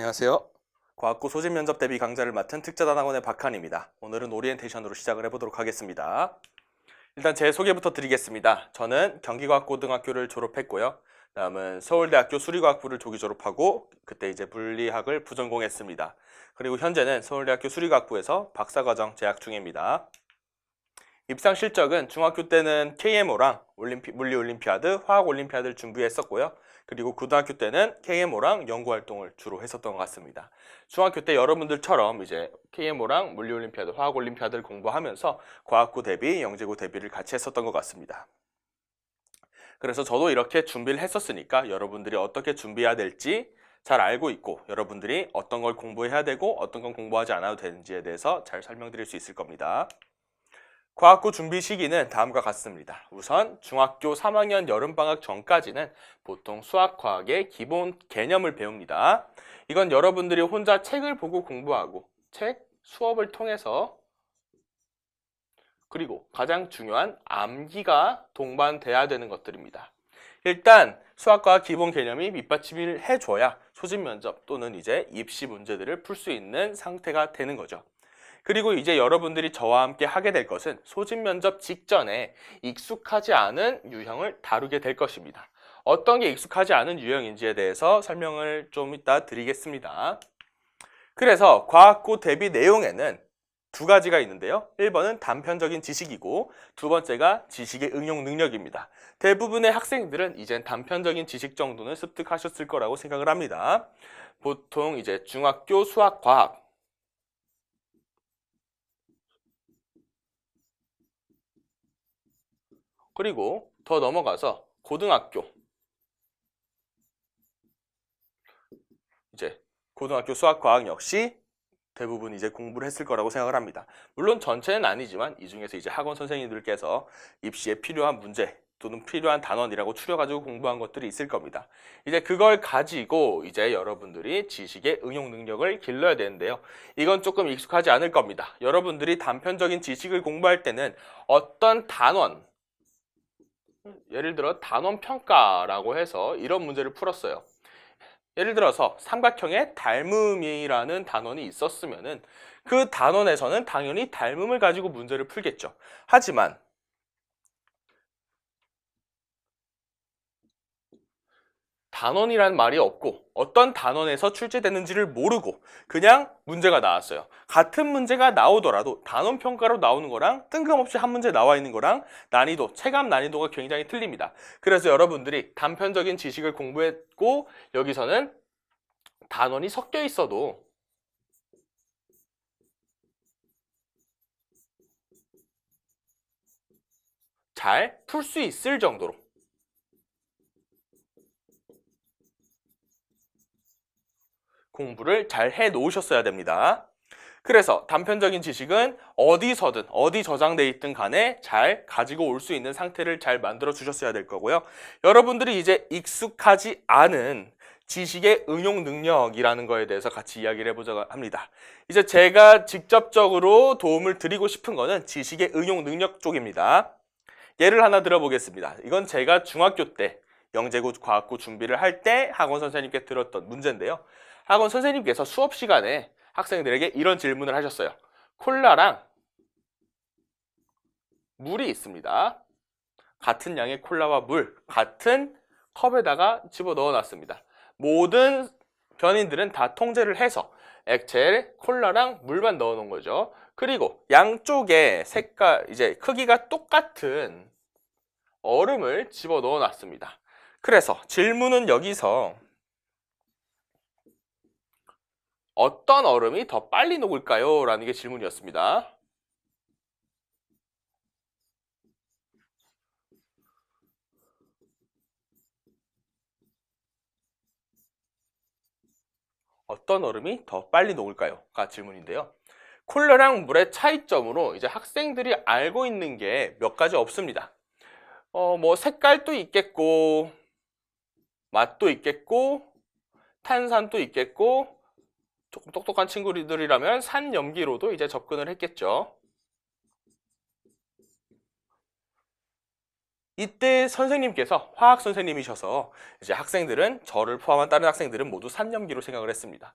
안녕하세요. 과학고 소집 면접 대비 강좌를 맡은 특자단학원의 박한입니다. 오늘은 오리엔테이션으로 시작을 해보도록 하겠습니다. 일단 제 소개부터 드리겠습니다. 저는 경기과학고등학교를 졸업했고요. 다음은 서울대학교 수리과학부를 조기 졸업하고 그때 이제 물리학을 부전공했습니다. 그리고 현재는 서울대학교 수리과학부에서 박사과정 재학 중입니다. 입상 실적은 중학교 때는 KMO랑 물리올림피아드, 화학올림피아드를 준비했었고요. 그리고 고등학교 때는 KMO랑 연구활동을 주로 했었던 것 같습니다. 중학교 때 여러분들처럼 이제 KMO랑 물리올림피아드, 화학올림피아드를 공부하면서 과학고 대비, 영재고 대비를 같이 했었던 것 같습니다. 그래서 저도 이렇게 준비를 했었으니까 여러분들이 어떻게 준비해야 될지 잘 알고 있고 여러분들이 어떤 걸 공부해야 되고 어떤 건 공부하지 않아도 되는지에 대해서 잘 설명드릴 수 있을 겁니다. 과학고 준비 시기는 다음과 같습니다. 우선 중학교 3학년 여름방학 전까지는 보통 수학, 과학의 기본 개념을 배웁니다. 이건 여러분들이 혼자 책을 보고 공부하고 수업을 통해서 그리고 가장 중요한 암기가 동반돼야 되는 것들입니다. 일단 수학과 기본 개념이 밑받침을 해줘야 소집 면접 또는 이제 입시 문제들을 풀 수 있는 상태가 되는 거죠. 그리고 이제 여러분들이 저와 함께 하게 될 것은 소집 면접 직전에 익숙하지 않은 유형을 다루게 될 것입니다. 어떤 게 익숙하지 않은 유형인지에 대해서 설명을 좀 이따 드리겠습니다. 그래서 과학고 대비 내용에는 두 가지가 있는데요. 1번은 단편적인 지식이고 두 번째가 지식의 응용 능력입니다. 대부분의 학생들은 이젠 단편적인 지식 정도는 습득하셨을 거라고 생각을 합니다. 보통 이제 중학교 수학, 과학 그리고 더 넘어가서 고등학교 이제 고등학교 수학, 과학 역시 대부분 이제 공부를 했을 거라고 생각을 합니다. 물론 전체는 아니지만 이 중에서 이제 학원 선생님들께서 입시에 필요한 문제 또는 필요한 단원이라고 추려가지고 공부한 것들이 있을 겁니다. 이제 그걸 가지고 이제 여러분들이 지식의 응용 능력을 길러야 되는데요. 이건 조금 익숙하지 않을 겁니다. 여러분들이 단편적인 지식을 공부할 때는 어떤 단원 예를 들어 단원 평가라고 해서 이런 문제를 풀었어요. 예를 들어서 삼각형의 닮음이라는 단원이 있었으면은 그 단원에서는 당연히 닮음을 가지고 문제를 풀겠죠. 하지만 단원이란 말이 없고 어떤 단원에서 출제되는지를 모르고 그냥 문제가 나왔어요. 같은 문제가 나오더라도 단원 평가로 나오는 거랑 뜬금없이 한 문제 나와 있는 거랑 난이도, 체감 난이도가 굉장히 틀립니다. 그래서 여러분들이 단편적인 지식을 공부했고 여기서는 단원이 섞여 있어도 잘 풀 수 있을 정도로 공부를 잘 해 놓으셨어야 됩니다. 그래서 단편적인 지식은 어디서든 어디 저장돼 있든 간에 잘 가지고 올 수 있는 상태를 잘 만들어 주셨어야 될 거고요. 여러분들이 이제 익숙하지 않은 지식의 응용 능력이라는 거에 대해서 같이 이야기를 해보자고 합니다. 이제 제가 직접적으로 도움을 드리고 싶은 거는 지식의 응용 능력 쪽입니다. 예를 하나 들어보겠습니다. 이건 제가 중학교 때 영재고 과학고 준비를 할 때 학원 선생님께 들었던 문제인데요. 학원 선생님께서 수업 시간에 학생들에게 이런 질문을 하셨어요. 콜라랑 물이 있습니다. 같은 양의 콜라와 물, 같은 컵에다가 집어 넣어 놨습니다. 모든 변인들은 다 통제를 해서 액체에 콜라랑 물만 넣어 놓은 거죠. 그리고 양쪽에 색깔, 이제 크기가 똑같은 얼음을 집어 넣어 놨습니다. 그래서 질문은 여기서 어떤 얼음이 더 빨리 녹을까요? 라는 게 질문이었습니다. 어떤 얼음이 더 빨리 녹을까요? 가 질문인데요. 콜라랑 물의 차이점으로 이제 학생들이 알고 있는 게 몇 가지 없습니다. 뭐 색깔도 있겠고, 맛도 있겠고, 탄산도 있겠고, 조금 똑똑한 친구들이라면 산염기로도 이제 접근을 했겠죠. 이때 선생님께서 화학 선생님이셔서 이제 학생들은 저를 포함한 다른 학생들은 모두 산염기로 생각을 했습니다.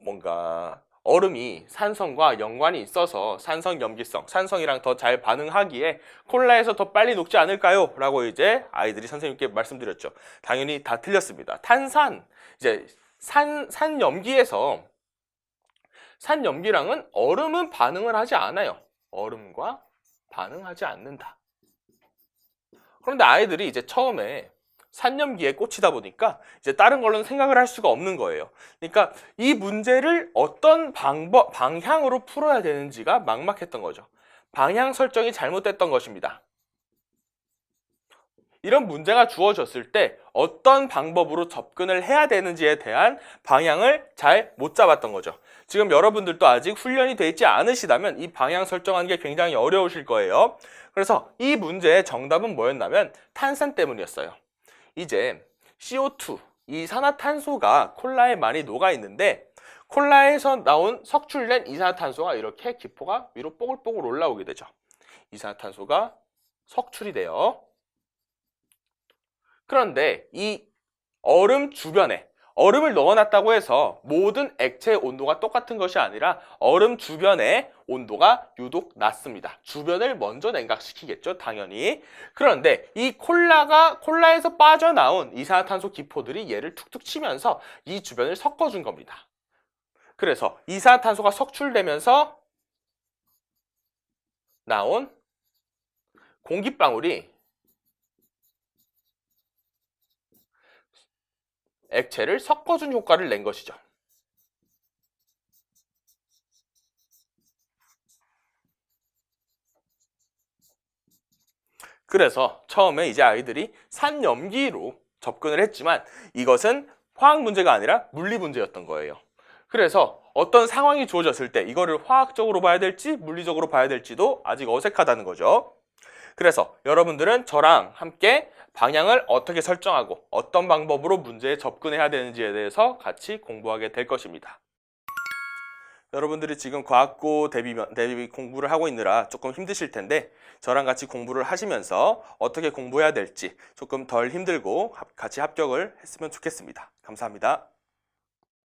뭔가 얼음이 산성과 연관이 있어서 산성 염기성, 산성이랑 더 잘 반응하기에 콜라에서 더 빨리 녹지 않을까요? 라고 이제 아이들이 선생님께 말씀드렸죠. 당연히 다 틀렸습니다. 이제 산염기랑은 얼음은 반응을 하지 않아요. 얼음과 반응하지 않는다. 그런데 아이들이 이제 처음에 산염기에 꽂히다 보니까 이제 다른 걸로는 생각을 할 수가 없는 거예요. 그러니까 이 문제를 어떤 방향으로 풀어야 되는지가 막막했던 거죠. 방향 설정이 잘못됐던 것입니다. 이런 문제가 주어졌을 때 어떤 방법으로 접근을 해야 되는지에 대한 방향을 잘 못 잡았던 거죠. 지금 여러분들도 아직 훈련이 되어 있지 않으시다면 이 방향 설정하는 게 굉장히 어려우실 거예요. 그래서 이 문제의 정답은 뭐였냐면 탄산 때문이었어요. 이제 CO2, 이산화탄소가 콜라에 많이 녹아 있는데 콜라에서 나온 석출된 이산화탄소가 이렇게 기포가 위로 뽀글뽀글 올라오게 되죠. 이산화탄소가 석출이 돼요. 그런데 이 얼음 주변에 얼음을 넣어놨다고 해서 모든 액체의 온도가 똑같은 것이 아니라 얼음 주변의 온도가 유독 낮습니다. 주변을 먼저 냉각시키겠죠, 당연히. 그런데 이 콜라에서 빠져나온 이산화탄소 기포들이 얘를 툭툭 치면서 이 주변을 섞어준 겁니다. 그래서 이산화탄소가 석출되면서 나온 공기방울이 액체를 섞어준 효과를 낸 것이죠. 그래서 처음에 이제 아이들이 산염기로 접근을 했지만 이것은 화학 문제가 아니라 물리 문제였던 거예요. 그래서 어떤 상황이 주어졌을 때 이거를 화학적으로 봐야 될지 물리적으로 봐야 될지도 아직 어색하다는 거죠. 그래서 여러분들은 저랑 함께 방향을 어떻게 설정하고 어떤 방법으로 문제에 접근해야 되는지에 대해서 같이 공부하게 될 것입니다. 여러분들이 지금 과학고 대비 공부를 하고 있느라 조금 힘드실 텐데 저랑 같이 공부를 하시면서 어떻게 공부해야 될지 조금 덜 힘들고 같이 합격을 했으면 좋겠습니다. 감사합니다.